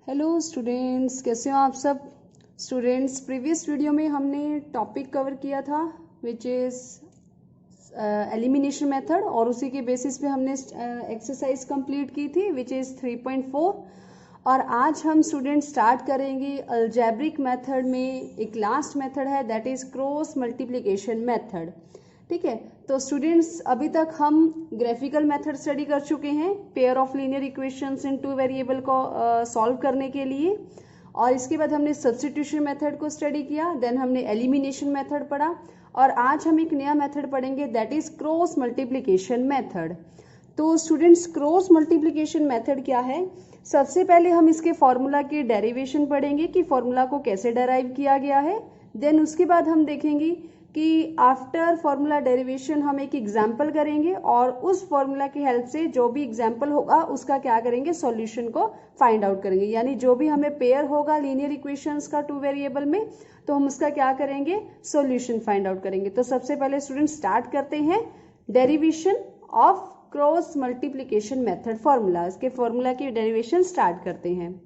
Hello students, कैसे हो आप सब स्टूडेंट्स। प्रीवियस वीडियो में हमने टॉपिक कवर किया था विच इज़ एलिमिनेशन मेथड और उसी के बेसिस पे हमने एक्सरसाइज कंप्लीट की थी विच इज़ 3.4। और आज हम स्टूडेंट स्टार्ट करेंगे अलजेब्रिक मेथड में एक लास्ट मेथड है that is cross multiplication method. ठीक है, तो स्टूडेंट्स अभी तक हम ग्राफिकल मेथड स्टडी कर चुके हैं pair of linear equations in two variable को सॉल्व करने के लिए, और इसके बाद हमने सब्स्टिट्यूशन मेथड को स्टडी किया, देन हमने एलिमिनेशन मेथड पढ़ा, और आज हम एक नया मेथड पढ़ेंगे that is cross multiplication method. तो स्टूडेंट्स क्रॉस मल्टीप्लिकेशन मेथड क्या है? सबसे पहले हम इसके फॉर्मूला के डेरिवेशन पढ़ेंगे कि फॉर्मूला को कैसे डेराइव किया गया है। देन उसके बाद हम देखेंगे कि आफ्टर फॉर्मूला डेरिवेशन हम एक एग्जाम्पल करेंगे और उस फॉर्मूला की हेल्प से जो भी एग्जाम्पल होगा उसका क्या करेंगे, सॉल्यूशन को फाइंड आउट करेंगे। यानी जो भी हमें पेयर होगा लीनियर इक्वेशंस का टू वेरिएबल में, तो हम उसका क्या करेंगे, सॉल्यूशन फाइंड आउट करेंगे। तो सबसे पहले स्टूडेंट स्टार्ट करते हैं derivation of cross multiplication method formula. इसके फॉर्मूला की डेरिवेशन स्टार्ट करते हैं।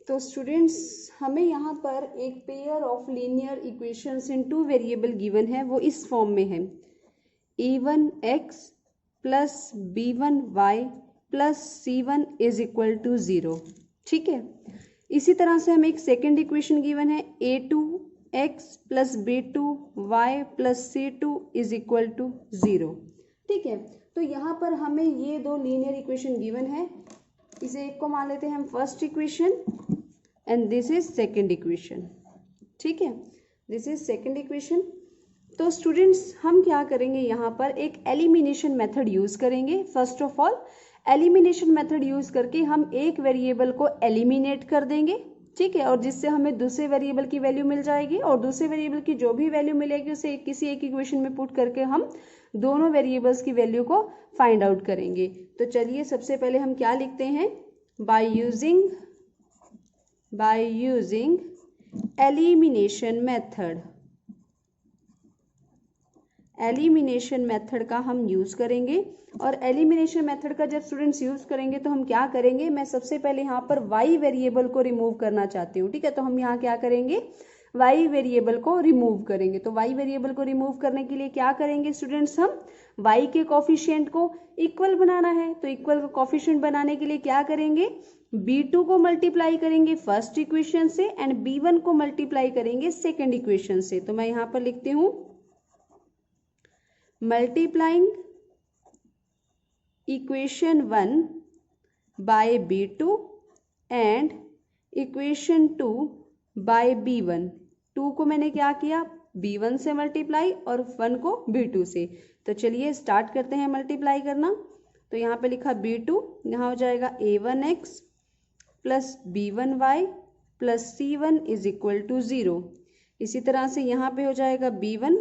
तो स्टूडेंट्स हमें यहाँ पर एक pair of linear equations in two variable given है, वो इस फॉर्म में है a1x plus b1y plus c1 is equal to 0। ठीक है, इसी तरह से हमें एक सेकेंड इक्वेशन गिवन है a2x plus b2y plus c2 is equal to 0। ठीक है, तो यहाँ पर हमें ये दो लीनियर इक्वेशन गिवन है। इसे एक को मान लेते हैं हम first equation and this is second equation. ठीक है, दिस इज सेकेंड इक्वेशन। तो स्टूडेंट्स हम क्या करेंगे, यहाँ पर एक एलिमिनेशन मेथड यूज करेंगे। First of all elimination method use करके हम एक वेरिएबल को एलिमिनेट कर देंगे। ठीक है, और जिससे हमें दूसरे वेरिएबल की वैल्यू मिल जाएगी, और दूसरे वेरिएबल की जो भी वैल्यू मिलेगी उसे किसी एक इक्वेशन में पुट करके हम दोनों वेरिएबल्स की वैल्यू को फाइंड आउट करेंगे। तो चलिए सबसे पहले हम क्या लिखते हैं, by using elimination method. Elimination method का हम यूज करेंगे, और एलिमिनेशन मेथड का जब स्टूडेंट्स यूज करेंगे तो हम क्या करेंगे, मैं सबसे पहले यहाँ पर y वेरिएबल को रिमूव करना चाहती हूँ। ठीक है, तो हम यहाँ क्या करेंगे, y वेरिएबल को रिमूव करेंगे। तो y वेरिएबल को रिमूव करने के लिए क्या करेंगे स्टूडेंट्स, हम y के कोफिशिएंट को इक्वल बनाना है। तो इक्वल कोफिशिएंट बनाने के लिए क्या करेंगे, b2 को मल्टीप्लाई करेंगे फर्स्ट इक्वेशन से एंड b1 को मल्टीप्लाई करेंगे सेकेंड इक्वेशन से। तो मैं यहाँ पर लिखती हूँ multiplying equation 1 by b2 and equation 2 by b1। 2 को मैंने क्या किया, b1 से मल्टीप्लाई और 1 को b2 से। तो चलिए स्टार्ट करते हैं मल्टीप्लाई करना। तो यहाँ पे लिखा b2, यहाँ हो जाएगा a1x plus b1y plus c1 is equal to 0। इसी तरह से यहाँ पे हो जाएगा b1,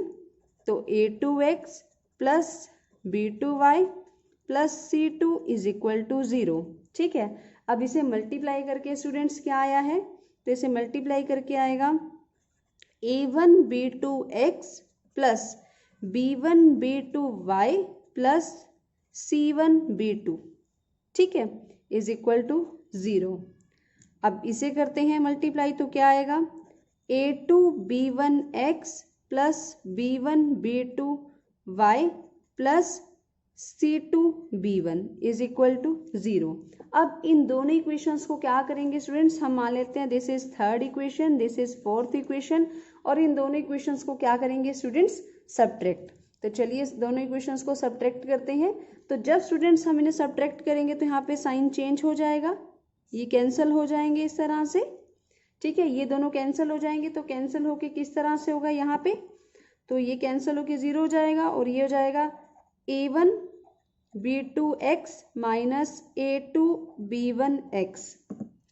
तो a2x plus b2y plus c2 is equal to 0। ठीक है, अब इसे मल्टीप्लाई करके स्टूडेंट्स क्या आया है, तो इसे मल्टीप्लाई करके आएगा a1 b2x plus b1 b2y plus c1 b2। ठीक है, इज इक्वल टू 0। अब इसे करते हैं मल्टीप्लाई, तो क्या आएगा, a2 b1x plus b1 b2y plus c2 b1 is equal to 0। अब इन दोनों इक्वेशंस को क्या करेंगे स्टूडेंट्स, हम मान लेते हैं this is third equation, this is fourth equation, और इन दोनों इक्वेशंस को क्या करेंगे स्टूडेंट्स, सब्ट्रैक्ट। तो चलिए इस दोनों इक्वेशंस को सब्ट्रैक्ट करते हैं। तो जब स्टूडेंट्स हम इन्हें सब्ट्रैक्ट करेंगे तो यहाँ पे साइन चेंज हो जाएगा, ये कैंसिल हो जाएंगे इस तरह से। ठीक है, ये दोनों कैंसिल हो जाएंगे, तो कैंसिल होके किस तरह से होगा यहाँ पे, तो ये कैंसिल होके 0 हो जाएगा, और ये हो जाएगा a1 b2x minus a2 b1x।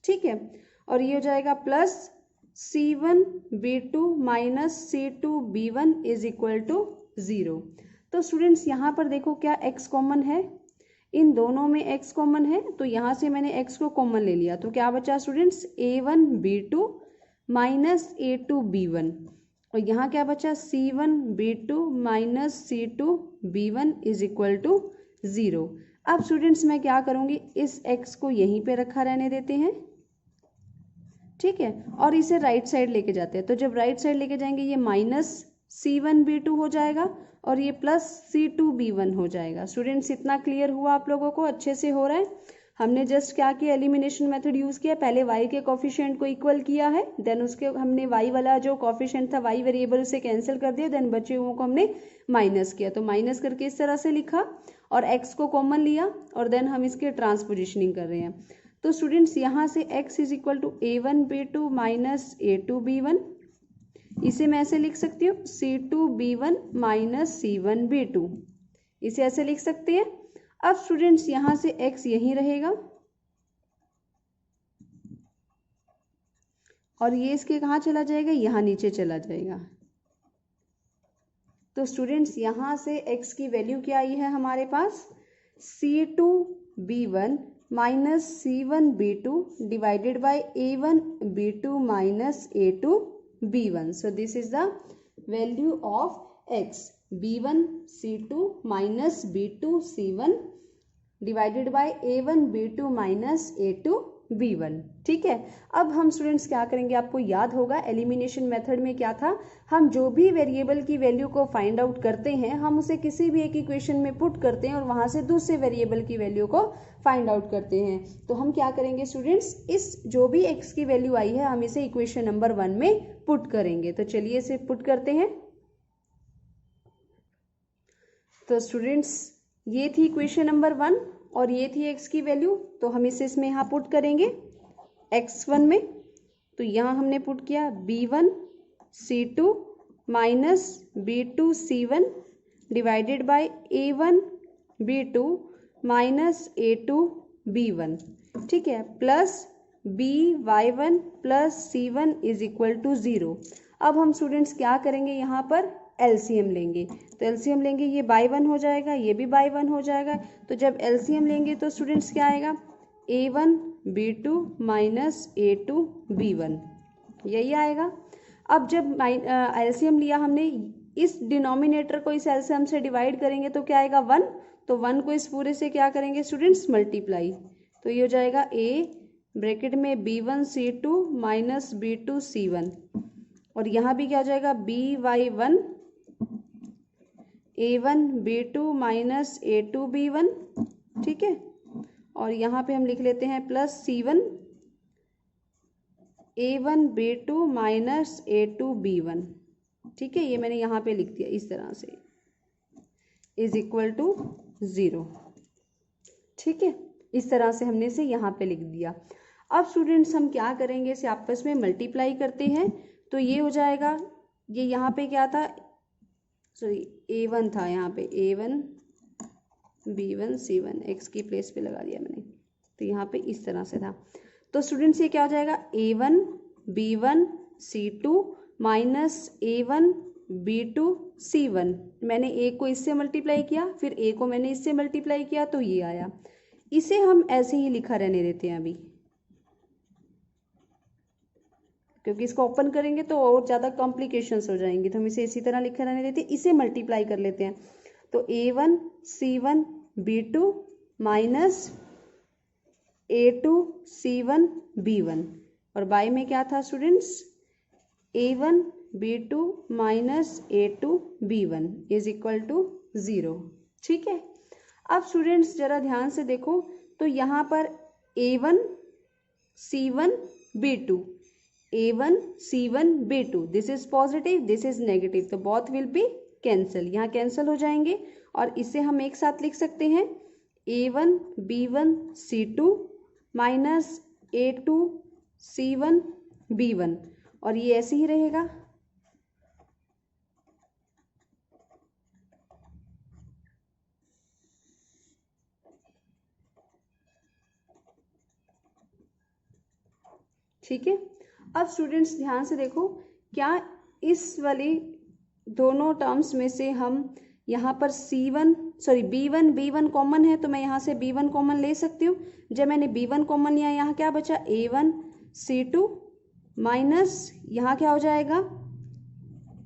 ठीक है, और ये हो जाएगा plus c1 b2 minus c2 b1 is equal to 0। तो स्टूडेंट्स यहाँ पर देखो क्या x कॉमन है, इन दोनों में x कॉमन है, तो यहाँ से मैंने x को कॉमन ले लिया, तो क्या बचा students, a1 b2 minus a2 b1, और यहाँ क्या बचा, c1 b2 minus c2 b1 is equal to 0। अब स्टूडेंट्स मैं क्या करूँगी, इस x को यहीं पे रखा रहने देते हैं, ठीक है, और इसे राइट साइड लेके जाते हैं। तो जब राइट साइड लेके जाएंगे ये -C1B2 हो जाएगा और ये +C2B1 हो जाएगा। स्टूडेंट्स इतना क्लियर हुआ आप लोगों को, अच्छे से हो रहा है। हमने जस्ट क्या किया, एलिमिनेशन मेथड यूज़ किया। पहले y के कोफिशिएंट को इक्वल किया है, देन उसके हमने y वाला जो कोफिशिएंट था y वेरिएबल उसे कैंसिल कर दिया, देन बचे हुओं को हमने माइनस किया। तो माइनस करके इस तरह से लिखा और x को कॉमन लिया और देन हम इसके ट्रांसपोजिशनिंग कर रहे हैं। तो स्टूडेंट्स यहाँ से x is equal to A1B2 minus A2B1, इसे मैं ऐसे लिख सकती हूँ C2B1 माइनस C1B2, इसे ऐसे लिख सकते हैं। अब स्टूडेंट्स यहाँ से x यहीं रहेगा और ये इसके कहाँ चला जाएगा, यहाँ नीचे चला जाएगा। तो स्टूडेंट्स यहाँ से x की वैल्यू क्या आई है हमारे पास, C2B1 minus C1B2 divided by A1B2 minus A2B1। So this is the value of x, B1 C2 minus B2 C1 divided by A1 B2 minus A2 B1। ठीक है, अब हम स्टूडेंट्स क्या करेंगे, आपको याद होगा एलिमिनेशन मेथड में क्या था, हम जो भी वेरिएबल की वैल्यू को फाइंड आउट करते हैं हम उसे किसी भी एक इक्वेशन में पुट करते हैं और वहां से दूसरे वेरिएबल की वैल्यू को फाइंड आउट करते हैं। तो हम क्या करेंगे स्टूडेंट्स, इस जो भी x की वैल्यू आई है हम इसे इक्वेशन नंबर 1 में पुट करेंगे। तो चलिए इसे पुट करते हैं। तो स्टूडेंट्स ये थी इक्वेशन नंबर 1 और ये थी x की वैल्यू, तो हम इसे इसमें यहाँ पुट करेंगे x1 में। तो यहाँ हमने पुट किया B1 C2 minus B2 C1 divided by A1 B2 minus A2 B1, ठीक है, plus BY1 plus C1 is equal to 0। अब हम स्टूडेंट्स क्या करेंगे, यहाँ पर एलसीएम लेंगे। तो एलसीएम लेंगे, ये बाय 1 हो जाएगा, ये भी बाय 1 हो जाएगा। तो जब एलसीएम लेंगे तो स्टूडेंट्स क्या आएगा, A1 B2 minus A2 B1, यही आएगा। अब जब एलसीएम लिया हमने, इस डिनोमिनेटर को इस एलसीएम से डिवाइड करेंगे तो क्या आएगा 1, तो 1 को इस पूरे से क्या करेंगे स्टूडेंट्स मल्टीप्लाई, तो ये हो जाएगा A ब्रैकेट में B1 C2 minus B2 C1 और यहाँ भी क्या हो जाएगा BY1 A1 B2 minus A2 B1, ठीक है, और यहाँ पे हम लिख लेते हैं plus C1 A1 B2 minus A2 B1, ठीक है, ये मैंने यहाँ पे लिख दिया इस तरह से, इज इक्वल टू 0, ठीक है, इस तरह से हमने इसे यहाँ पे लिख दिया। अब स्टूडेंट्स हम क्या करेंगे, इसे आपस में मल्टीप्लाई करते हैं। तो ये हो जाएगा, ये यहाँ पे क्या था, सॉरी A1 था, यहाँ पे A1 B1 C1 x की प्लेस पे लगा दिया मैंने, तो यहाँ पे इस तरह से था। तो स्टूडेंट्स ये क्या हो जाएगा A1 B1 C2 minus A1 B2 C1, मैंने A को इससे मल्टीप्लाई किया, फिर A को मैंने इससे मल्टीप्लाई किया, तो ये आया। इसे हम ऐसे ही लिखा रहने देते हैं अभी, क्योंकि इसको ओपन करेंगे तो और ज़्यादा कॉम्प्लिकेशंस हो जाएंगे, तो हम इसे इसी तरह लिखा रहने देते हैं। इसे मल्टीप्लाई कर लेते हैं, तो A1 C1 B2 minus A2 C1 B1 और बाय में क्या था students, A1 B2 minus A2 B1 is equal to 0, ठीक है। अब स्टूडेंट्स जरा ध्यान से देखो, तो यहाँ पर A1 C1 B2 A1 C1 B2, this is positive this is negative, तो बोथ विल बी कैंसिल, यहाँ कैंसिल हो जाएंगे और इसे हम एक साथ लिख सकते हैं A1 B1 C2 minus A2 C1 B1 और ये ऐसे ही रहेगा। ठीक है, अब स्टूडेंट्स ध्यान से देखो, क्या इस वाली दोनों टर्म्स में से हम यहाँ पर B1 कॉमन है, तो मैं यहाँ से B1 कॉमन ले सकती हूँ। जब मैंने B1 कॉमन लिया, यहाँ क्या बचा A1 C2 माइनस यहाँ क्या हो जाएगा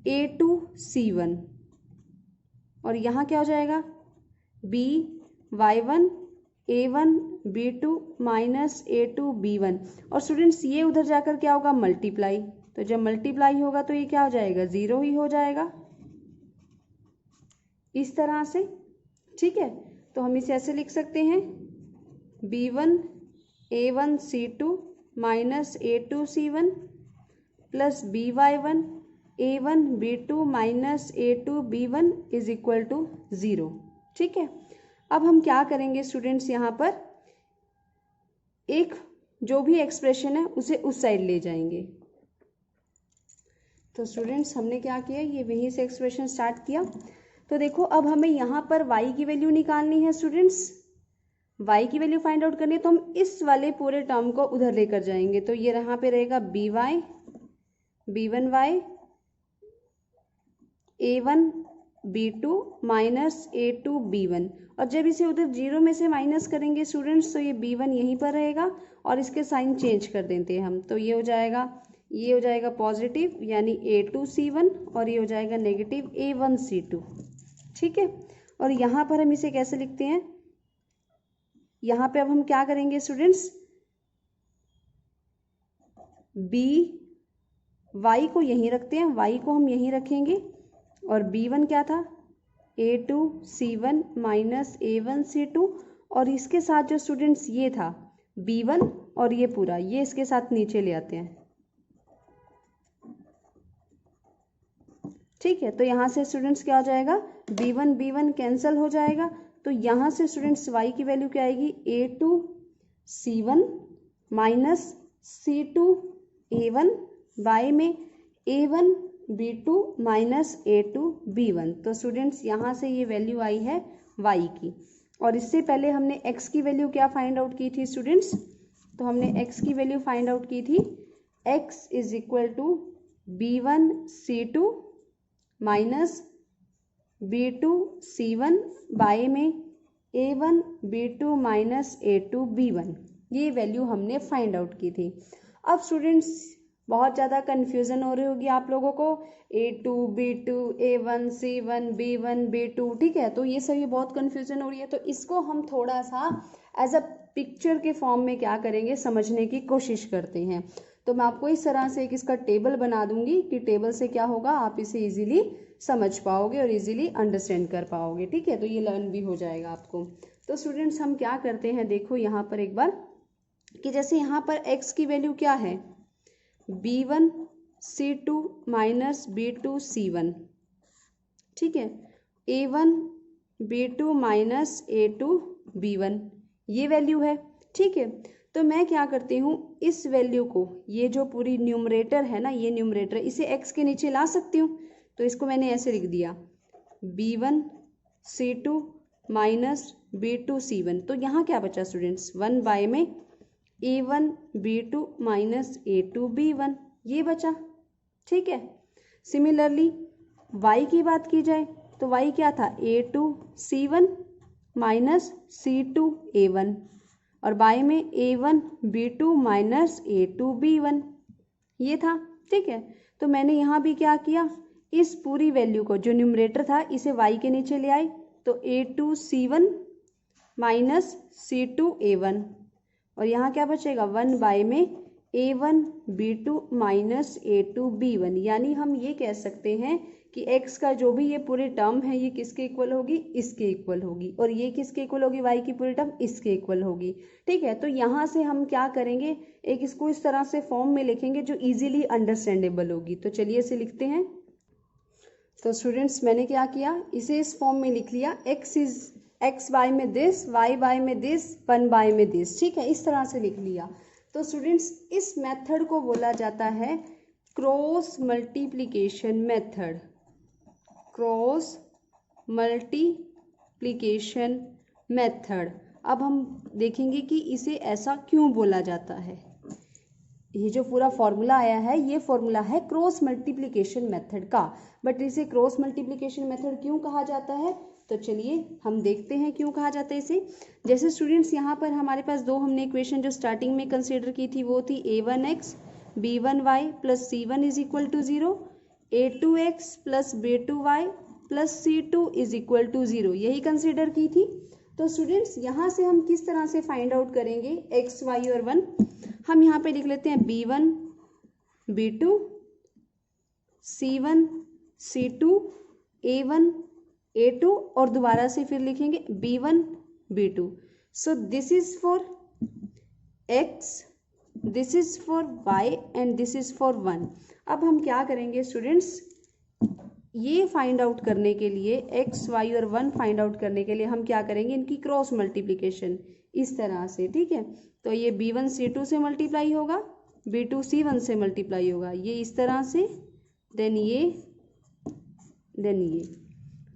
A2 C1 और यहाँ क्या हो जाएगा BY1 a1 b2 minus a2 b1। और स्टूडेंट्स ये उधर जाकर क्या होगा, मल्टीप्लाई। तो जब मल्टीप्लाई होगा तो ये क्या हो जाएगा, जीरो ही हो जाएगा, इस तरह से। ठीक है, तो हम इसे ऐसे लिख सकते हैं b1 a1 c2 minus a2 c1 plus by1 a1 b2 minus a2 b1 is equal to 0। ठीक है, अब हम क्या करेंगे स्टूडेंट्स, यहाँ पर एक जो भी एक्सप्रेशन है उसे उस साइड ले जाएंगे। तो स्टूडेंट्स हमने क्या किया, ये वहीं से एक्सप्रेशन स्टार्ट किया। तो देखो अब हमें यहाँ पर y की वैल्यू निकालनी है स्टूडेंट्स, y की वैल्यू फाइंड आउट करनी है। तो हम इस वाले पूरे टर्म को उधर लेकर जाएंगे। तो ये यहाँ पे रहेगा by b1y a1 b2 minus a2 b1। और जब इसे उधर जीरो में से माइनस करेंगे स्टूडेंट्स तो ये b1 यहीं पर रहेगा और इसके साइन चेंज कर देते हैं हम। तो ये हो जाएगा पॉजिटिव यानी a2 c1 और ये हो जाएगा नेगेटिव a1 c2। ठीक है, और यहाँ पर हम इसे कैसे लिखते हैं, यहाँ पे अब हम क्या करेंगे स्टूडेंट्स, y को यहीं रखते हैं, y को हम यहीं रखेंगे और b1 क्या था, a2 c1 minus a1 c2 और इसके साथ जो स्टूडेंट्स ये था b1 और ये पूरा ये इसके साथ नीचे ले आते हैं। ठीक है, तो यहाँ से स्टूडेंट्स क्या हो जाएगा, b1 कैंसिल हो जाएगा। तो यहाँ से स्टूडेंट्स y की वैल्यू क्या आएगी, a2 c1 minus c2 a1 y में a1 b2 minus a2 b1। तो स्टूडेंट्स यहाँ से ये वैल्यू आई है y की। और इससे पहले हमने x की वैल्यू क्या फाइंड आउट की थी स्टूडेंट्स, तो हमने x की वैल्यू फाइंड आउट की थी x is equal to b1 c2 minus b2 c1 by में a1 b2 minus a2 b1। ये वैल्यू हमने फाइंड आउट की थी। अब स्टूडेंट्स बहुत ज़्यादा कन्फ्यूज़न हो रही होगी आप लोगों को, a2 b2 a1 c1 b1 b2। ठीक है, तो ये सभी बहुत कन्फ्यूज़न हो रही है। तो इसको हम थोड़ा सा एज अ पिक्चर के फॉर्म में क्या करेंगे, समझने की कोशिश करते हैं। तो मैं आपको इस तरह से एक इसका टेबल बना दूंगी कि टेबल से क्या होगा, आप इसे इजीली समझ पाओगे और इजीली अंडरस्टैंड कर पाओगे। ठीक है, तो ये लर्न भी हो जाएगा आपको। तो स्टूडेंट्स हम क्या करते हैं, देखो यहाँ पर एक बार कि जैसे यहाँ पर x की वैल्यू क्या है, b1 c2 minus b2 c1। ठीक है, a1 b2 minus a2 b1 ये वैल्यू है। ठीक है, तो मैं क्या करती हूँ, इस वैल्यू को, ये जो पूरी न्यूमरेटर है ना, ये न्यूमरेटर, इसे x के नीचे ला सकती हूँ। तो इसको मैंने ऐसे लिख दिया b1 c2 minus b2 c1। तो यहाँ क्या बचा स्टूडेंट्स, 1 बाय में a1 b2 minus a2 b1 ये बचा। ठीक है, सिमिलरली y की बात की जाए तो y क्या था, a2 c1 minus c2 a1 और बाय में a1 b2 minus a2 b1 ये था। ठीक है, तो मैंने यहाँ भी क्या किया, इस पूरी वैल्यू को जो न्यूमरेटर था इसे y के नीचे ले आए। तो a2 c1 minus c2 a1 और यहाँ क्या बचेगा, 1 बाय में a1 b2 minus a2 b1। यानी हम ये कह सकते हैं कि x का जो भी ये पूरी टर्म है ये किसके इक्वल होगी, इसके इक्वल होगी, और ये किसके इक्वल होगी, y की पूरी टर्म इसके इक्वल होगी। ठीक है, तो यहाँ से हम क्या करेंगे, एक इसको इस तरह से फॉर्म में लिखेंगे जो इजीली अंडरस्टैंडेबल होगी। तो चलिए इसे लिखते हैं। तो स्टूडेंट्स मैंने क्या किया, इसे इस फॉर्म में लिख लिया, x बाय में दिस, y बाय में दिस, 1 बाय में दिस। ठीक है, इस तरह से लिख लिया। तो स्टूडेंट्स इस मेथड को बोला जाता है cross multiplication method. Cross multiplication method. अब हम देखेंगे कि इसे ऐसा क्यों बोला जाता है। ये जो पूरा फॉर्मूला आया है ये फॉर्मूला है क्रॉस मल्टीप्लिकेशन मेथड का, बट इसे क्रॉस मल्टीप्लिकेशन मेथड क्यों कहा जाता है, तो चलिए हम देखते हैं क्यों कहा जाता है इसे। जैसे स्टूडेंट्स यहाँ पर हमारे पास दो हमने इक्वेशन जो स्टार्टिंग में कंसीडर की थी वो थी a1x b1y plus c1 is equal to 0, a2x plus b2y plus c2 is equal to 0, यही कंसीडर की थी। तो स्टूडेंट्स यहाँ से हम किस तरह से फाइंड आउट करेंगे एक्स वाई और 1। हम यहाँ पे लिख लेते हैं B1 B2 C1 C2 A1 A2 और दोबारा से फिर लिखेंगे B1 B2। So this is for x, this is for y and this is for 1। अब हम क्या करेंगे स्टूडेंट्स, ये फाइंड आउट करने के लिए x y और 1 फाइंड आउट करने के लिए हम क्या करेंगे, इनकी क्रॉस मल्टीप्लिकेशन इस तरह से, ठीक है। तो ये B1 C2 से मल्टीप्लाई होगा, B2 C1 से मल्टीप्लाई होगा, ये इस तरह से, देन ये,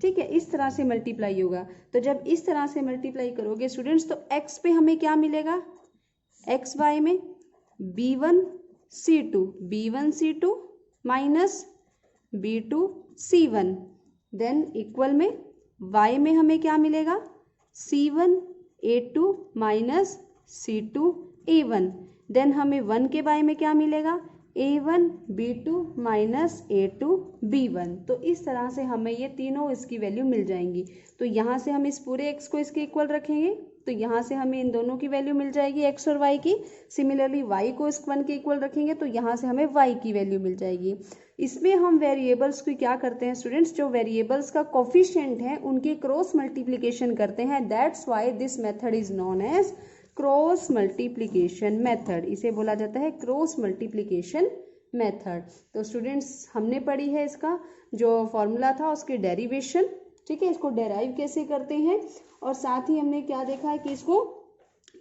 ठीक है, इस तरह से मल्टीप्लाई होगा। तो जब इस तरह से मल्टीप्लाई करोगे स्टूडेंट्स, तो x पे हमें क्या मिलेगा, एक्स वाई में B1 C2 minus B2 C1, than equal में y में हमें क्या मिलेगा, C1 A2 minus C2 A1, then हमें 1 के बाय में क्या मिलेगा, A1 B2 minus A2 B1। तो इस तरह से हमें ये तीनों इसकी वैल्यू मिल जाएंगी। तो यहाँ से हम इस पूरे x को इसके इक्वल रखेंगे, तो यहाँ से हमें इन दोनों की वैल्यू मिल जाएगी x और y की। सिमिलरली y को इस 1 के इक्वल रखेंगे, तो यहाँ से हमें y की वैल्यू मिल जाएगी। इसमें हम वेरिएबल्स को क्या करते हैं स्टूडेंट्स, जो वेरिएबल्स का कोफिशिएंट है उनके क्रॉस मल्टीप्लिकेशन करते हैं। That's why this method is known as cross multiplication method. इसे बोला जाता है क्रॉस मल्टीप्लिकेशन मेथड। तो स्टूडेंट्स हमने पढ़ी है इसका जो फॉर्मूला था उसकी डेरिवेशन, ठीक है, इसको डेराइव कैसे करते हैं, और साथ ही हमने क्या देखा है कि इसको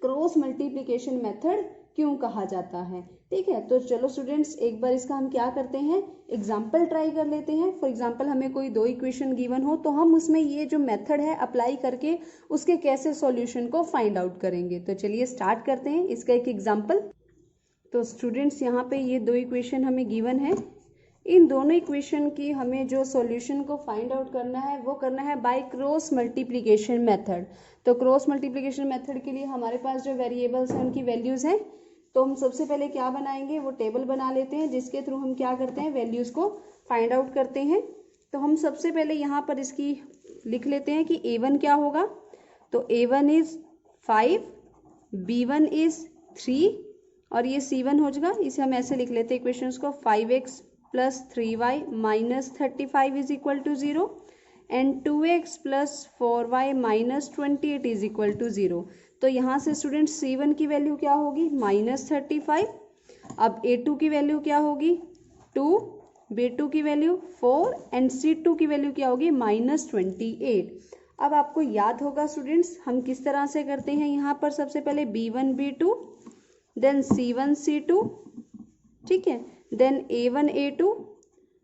क्रॉस मल्टीप्लिकेशन मेथड क्यों कहा जाता है, ठीक है। तो चलो स्टूडेंट्स एक बार इसका हम क्या करते हैं, एग्जाम्पल ट्राई कर लेते हैं। फॉर एग्जाम्पल हमें कोई दो इक्वेशन गिवन हो तो हम उसमें ये जो मेथड है अप्लाई करके उसके कैसे सॉल्यूशन को फाइंड आउट करेंगे। तो चलिए स्टार्ट करते हैं इसका एक एग्जाम्पल। तो स्टूडेंट्स यहाँ पे ये दो इक्वेशन हमें गिवन है, इन दोनों इक्वेशन की हमें जो सॉल्यूशन को फाइंड आउट करना है वो करना है बाय क्रॉस मल्टीप्लिकेशन मेथड। तो क्रॉस मल्टीप्लिकेशन मेथड के लिए हमारे पास जो वेरिएबल्स हैं उनकी वैल्यूज हैं, तो हम सबसे पहले क्या बनाएंगे, वो टेबल बना लेते हैं जिसके थ्रू हम क्या करते हैं, वैल्यूज को फाइंड आउट करते हैं। तो हम सबसे पहले यहाँ पर इसकी लिख लेते हैं कि A1 क्या होगा, तो A1 इज 5, B1 इज 3 और ये C1 हो जाएगा। इसे हम ऐसे लिख लेते हैं इक्वेशंस को, 5x plus 3y minus 35 is equal to 0 and 2x plus 4y minus 28 is equal to 0। तो यहाँ से स्टूडेंट C1 की वैल्यू क्या होगी, माइनस 35। अब A2 की वैल्यू क्या होगी, 2, B2 की वैल्यू 4 एंड C2 की वैल्यू क्या होगी, माइनस 28। अब आपको याद होगा स्टूडेंट्स हम किस तरह से करते हैं, यहाँ पर सबसे पहले B1 B2 then C1 C2, ठीक है, then A1 A2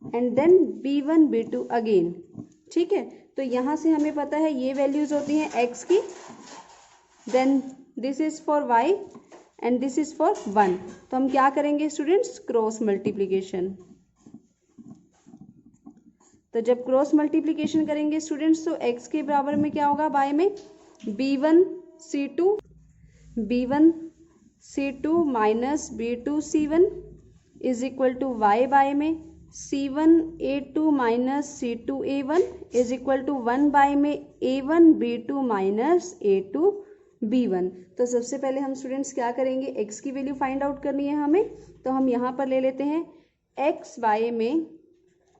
and then B1 B2 again, ठीक है। तो यहाँ से हमें पता है ये वैल्यूज होती हैं x की, then this is for y and this is for 1। तो हम क्या करेंगे स्टूडेंट्स, क्रॉस मल्टीप्लिकेशन। तो जब क्रॉस मल्टीप्लिकेशन करेंगे स्टूडेंट्स तो x के बराबर में क्या होगा, y में B1 C2 minus B2 C1 is equal to y by में C1 A2 minus C2 A1 is equal to 1 by में A1 B2 minus A2 B1। तो सबसे पहले हम स्टूडेंट्स क्या करेंगे, x की वैल्यू फाइंड आउट करनी है हमें, तो हम यहाँ पर ले लेते हैं x बाय में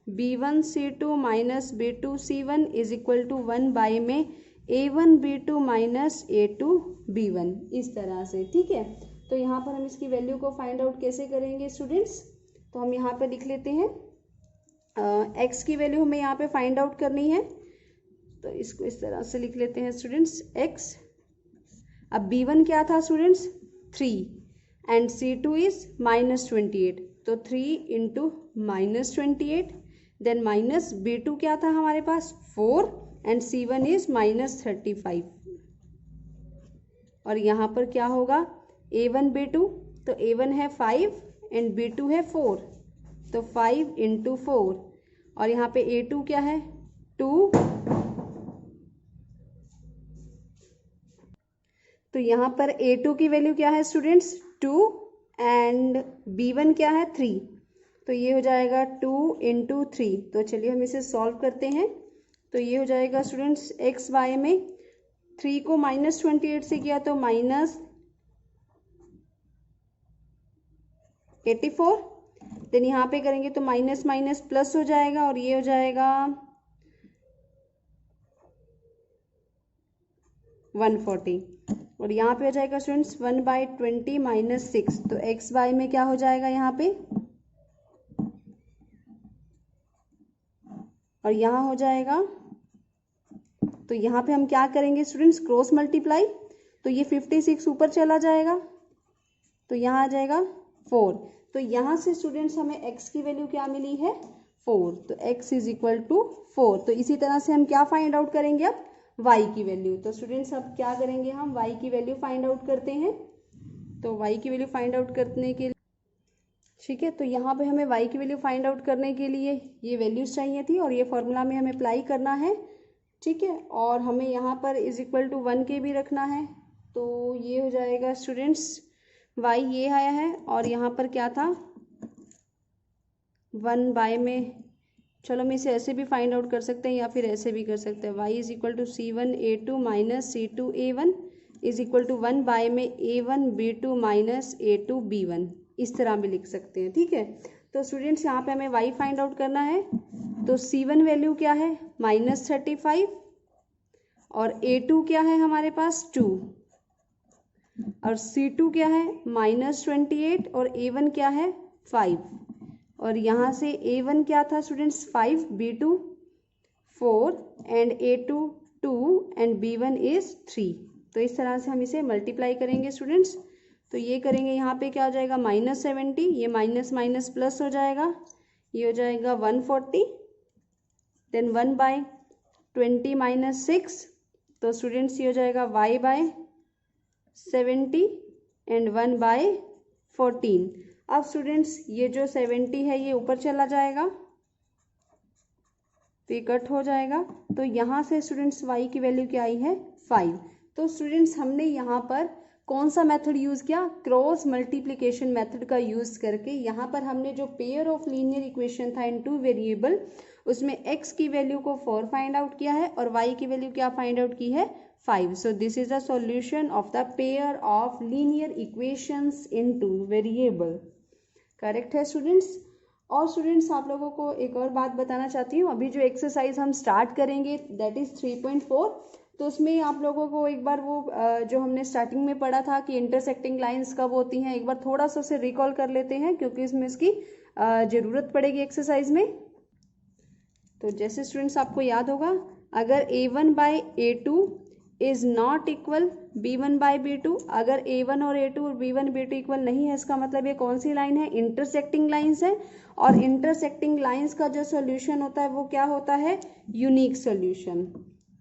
B1 C2 minus B2 C1 is equal to 1 by में A1 B2 minus A2 B1, इस तरह से, ठीक है। तो यहाँ पर हम इसकी वैल्यू को फाइंड आउट कैसे करेंगे स्टूडेंट्स, तो हम यहाँ पर लिख लेते हैं x की वैल्यू हमें यहाँ पे फाइंड आउट करनी है, तो इसको इस तरह से लिख लेते हैं स्टूडेंट्स x। अब B1 क्या था students, 3 and C2 is minus 28, तो 3 into minus 28, then minus B2 क्या था हमारे पास 4 एंड C1 इज माइनस 35, और यहाँ पर क्या होगा A1 B2, तो A1 है 5 एंड B2 है 4, तो 5 इंटू 4, और यहाँ पे A2 क्या है 2, तो यहाँ पर A2 की वैल्यू क्या है स्टूडेंट्स 2 एंड B1 क्या है 3, तो ये हो जाएगा 2 इंटू 3। तो चलिए हम इसे सॉल्व करते हैं। तो ये हो जाएगा स्टूडेंट्स x y में 3 को -28 से किया तो -84, देन यहाँ पे करेंगे तो माइनस माइनस प्लस हो जाएगा और ये हो जाएगा 140 और यहाँ पे हो जाएगा स्टूडेंट्स 1/20 -6, तो x बाय में क्या हो जाएगा यहाँ पे, और यहाँ हो जाएगा, तो यहाँ पे हम क्या करेंगे स्टूडेंट्स, क्रॉस मल्टीप्लाई, तो ये 56 ऊपर चला जाएगा तो यहाँ आ जाएगा 4, तो यहाँ से स्टूडेंट्स हमें x की वैल्यू क्या मिली है 4, तो x इज इक्वल टू 4। तो इसी तरह से हम क्या फाइंड आउट करेंगे अब y की वैल्यू, तो स्टूडेंट्स अब क्या करेंगे हम y की वैल्यू फाइंड आउट करते हैं, तो y की वैल्यू फाइंड आउट करने के लिए ठीक है, तो यहाँ पे हमें y की वैल्यू फाइंड आउट करने के लिए ये वैल्यूज चाहिए थी और ये फॉर्मूला में हमें अप्लाई करना है, ठीक है, और हमें यहाँ पर इज इक्वल टू 1 के भी रखना है, तो ये हो जाएगा स्टूडेंट्स y ये आया है और यहाँ पर क्या था 1 बाय में, चलो हम इसे ऐसे भी फाइंड आउट कर सकते हैं या फिर ऐसे भी कर सकते हैं, y is equal to C1A2 minus C2A1 is equal to 1 by में A1B2 माइनस A2B1, इस तरह भी लिख सकते हैं, ठीक है। तो स्टूडेंट्स यहाँ पे हमें y फाइंड आउट करना है, तो C1 वैल्यू क्या है -35 और A2 क्या है हमारे पास 2 और C2 क्या है -28 और A1 क्या है 5 और यहाँ से A1 क्या था students 5, B2 4 and A2 2 and B1 is 3, तो इस तरह से हम इसे मल्टीप्लाई करेंगे स्टूडेंट्स, तो ये करेंगे यहाँ पे क्या हो जाएगा -70, ये माइनस माइनस प्लस हो जाएगा, ये हो जाएगा 140, देन 1/20 -6, तो स्टूडेंट्स ये हो जाएगा y/70 एंड 1/14। अब स्टूडेंट्स ये जो 70 है ये ऊपर चला जाएगा तो ये कट हो जाएगा, तो यहाँ से स्टूडेंट्स y की वैल्यू क्या आई है 5। तो स्टूडेंट्स हमने यहाँ पर कौन सा मेथड यूज़ किया, क्रॉस मल्टीप्लिकेशन मेथड का यूज़ करके यहाँ पर हमने जो पेयर ऑफ लीनियर इक्वेशन था इन 2 वेरिएबल, उसमें x की वैल्यू को 4 फाइंड आउट किया है और y की वैल्यू क्या फाइंड आउट की है 5। So this is the solution of the pair of linear equations in 2 variable, correct है स्टूडेंट्स। और स्टूडेंट्स आप लोगों को एक और बात बताना चाहती हूँ, अभी जो एक्सरसाइज हम स्टार्ट करेंगे दैट इज 3.4, तो उसमें आप लोगों को एक बार वो जो हमने स्टार्टिंग में पढ़ा था कि इंटरसेक्टिंग लाइंस कब होती हैं, एक बार थोड़ा सा उसे रिकॉल कर लेते हैं क्योंकि इसमें इसकी ज़रूरत पड़ेगी एक्सरसाइज में। तो जैसे स्टूडेंट्स आपको याद होगा, अगर A1/A2 is not equal B1/B2, अगर A1 और A2 और B1 B2 इक्वल नहीं है, इसका मतलब ये कौन सी लाइन है, इंटरसेक्टिंग लाइंस है, और इंटरसेक्टिंग लाइंस का जो सॉल्यूशन होता है वो क्या होता है, यूनिक सॉल्यूशन।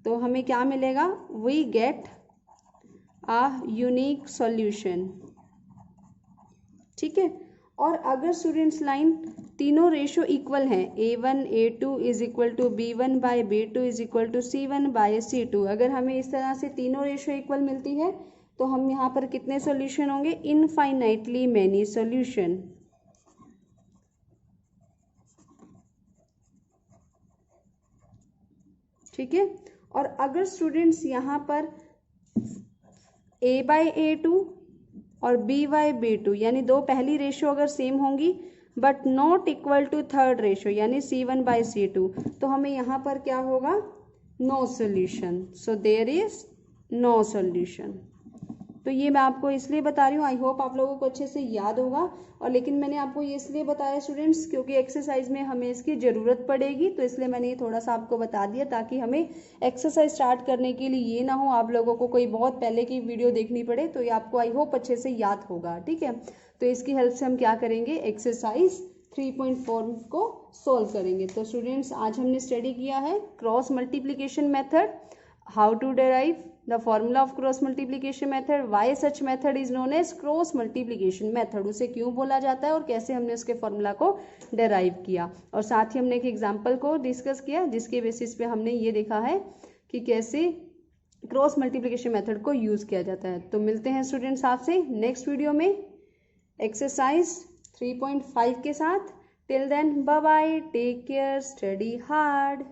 तो हमें क्या मिलेगा, we get a unique solution, ठीक है। और अगर स्टूडेंट्स लाइन तीनों रेशो इक्वल हैं, A1 A2 is equal to B1/B2 is equal to C1/C2, अगर हमें इस तरह से तीनों रेशो इक्वल मिलती है तो हम यहाँ पर कितने सॉल्यूशन होंगे, इनफाइनाइटली मैनी सॉल्यूशन, ठीक है। और अगर स्टूडेंट्स यहाँ पर A/A2 और B/B2 यानी दो पहली रेशो अगर सेम होंगी but not equal to third ratio यानी C1/C2, तो हमें यहाँ पर क्या होगा, no solution, so there is no solution. तो ये मैं आपको इसलिए बता रही हूँ, आई होप आप लोगों को अच्छे से याद होगा, और लेकिन मैंने आपको ये इसलिए बताया स्टूडेंट्स क्योंकि एक्सरसाइज में हमें इसकी ज़रूरत पड़ेगी, तो इसलिए मैंने ये थोड़ा सा आपको बता दिया ताकि हमें एक्सरसाइज स्टार्ट करने के लिए ये ना हो आप लोगों को कोई बहुत पहले की वीडियो देखनी पड़े, तो ये आपको आई होप अच्छे से याद होगा, ठीक है। तो इसकी हेल्प से हम क्या करेंगे, एक्सरसाइज 3.4 को सोल्व करेंगे। तो स्टूडेंट्स आज हमने स्टडी किया है cross multiplication method, how to derive the formula of cross multiplication method, why such method is known as cross multiplication method, उसे क्यों बोला जाता है और कैसे हमने उसके फॉर्मूला को डेराइव किया, और साथ ही हमने एक एग्जांपल को डिस्कस किया जिसके बेसिस पे हमने ये देखा है कि कैसे क्रॉस मल्टीप्लिकेशन मेथड को यूज़ किया जाता है। तो मिलते हैं स्टूडेंट्स आपसे नेक्स्ट वीडियो में एक्सरसाइज 3.5 के साथ। Till then bye bye, take care, study hard.